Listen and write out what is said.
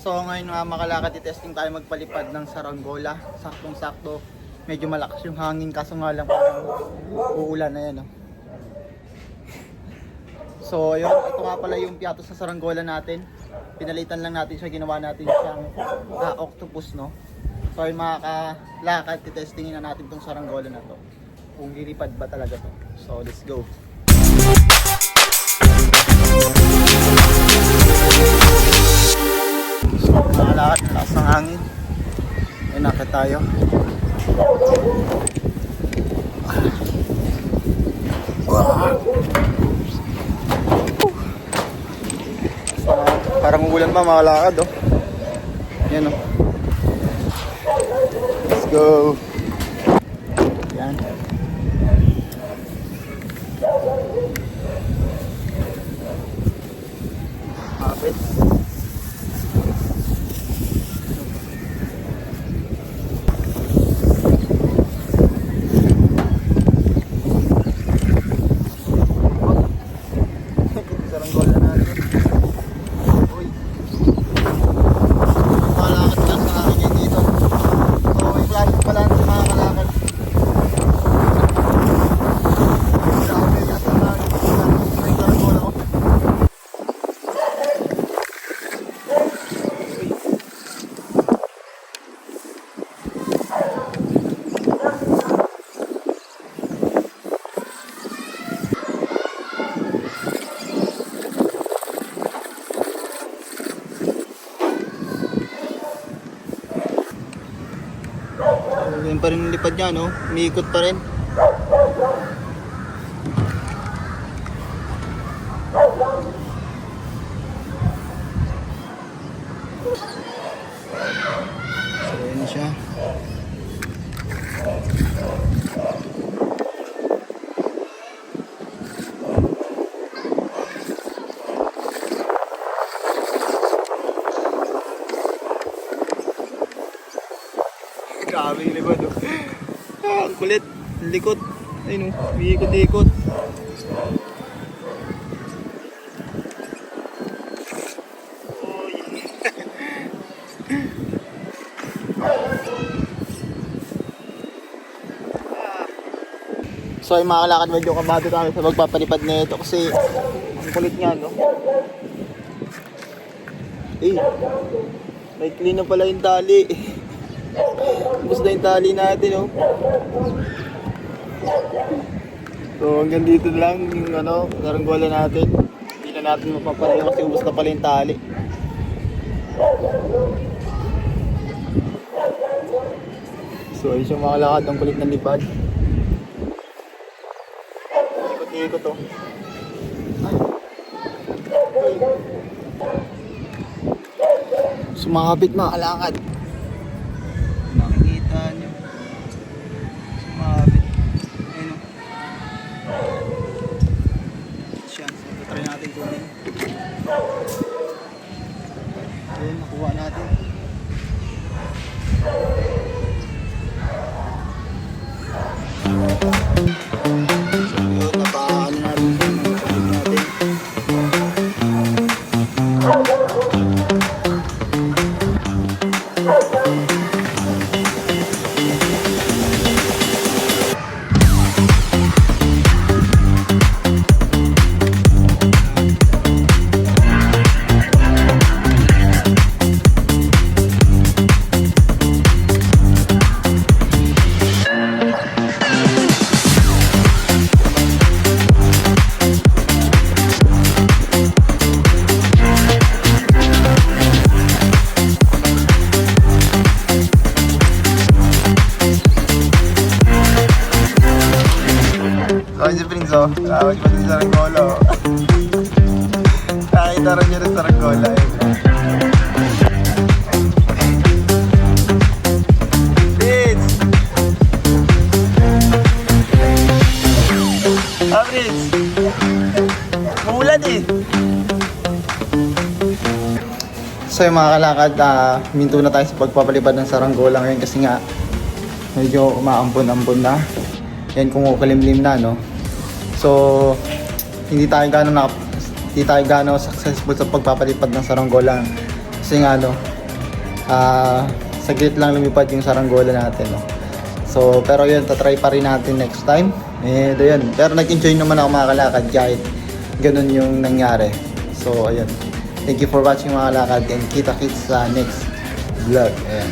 So ngayon mga makalakad, i-testing tayo magpalipad ng saranggola. Saktong-sakto. Medyo malakas yung hangin kaso nga lang parang uulan na yan. Oh. So yun, ito nga pala yung piatos sa saranggola natin. Pinalitan lang natin siya, ginawa natin siyang octopus, no? So yung mga kalakad, i-testingin na natin itong saranggola na to. Kung lilipad ba talaga to. So let's go. So nakalakad, lakas ng hangin. Ay nakit tayo. Parang ulan pa mga lakad, oh. Yan, oh. Let's go. Yan. Mapit. Saranggola natin. Uy. Makalakad lang sa akin dito. So, may klase pala sa mga kalakad. Grabe, nasa hangin. May saranggola ko. Yan pa rin ang lipad niya, no? Umiikot pa rin. So, yan na siya. Grabe yung libad, oh. Ah, ang kulit. Ang likot. Ayun, oh. Umiikot-ikot. So ay mga kalakad, medyo kabado tayo sa magpapalipad na ito kasi ang kulit nga, no? Eh, may clean na pala yung tali. Ubus na yung tali natin, oh. So hanggang dito lang yung saranggola natin. Hindi na natin mapapalayo kasi ubus na pala yung tali. So ayun siya mga kalakad, ang kulit ng lipad. Ikot-ikot, oh. Sumabit mga kalakad. Nakikita nyo. Sumabit. Ayun, oh. Siya. So try natin kunin. Ayun, nakuha natin. So yun, napaano natin yung kunin natin. Si Prince, oh. Tawag pa si saranggola, oh. Nakita rin niya rin saranggola, eh. Prince! Ah, Prince! Maulan, eh. So yung mga kalakad, minto na tayo sa pagpapalipad ng saranggola ngayon kasi nga medyo umaambon-ambon na. Yan kung kalimlim na, no? So, hindi tayo gaano successful sa pagpapalipad ng saranggola. Kasi nga, no, saglit lang lumipad yung saranggola natin, no? So, pero yun, tatry pa rin natin next time. Ayun. Pero nag-enjoy naman ako makakalakad kahit ganun yung nangyari. So, ayun. Thank you for watching mga lakad and kita-kits sa next vlog. Ayan.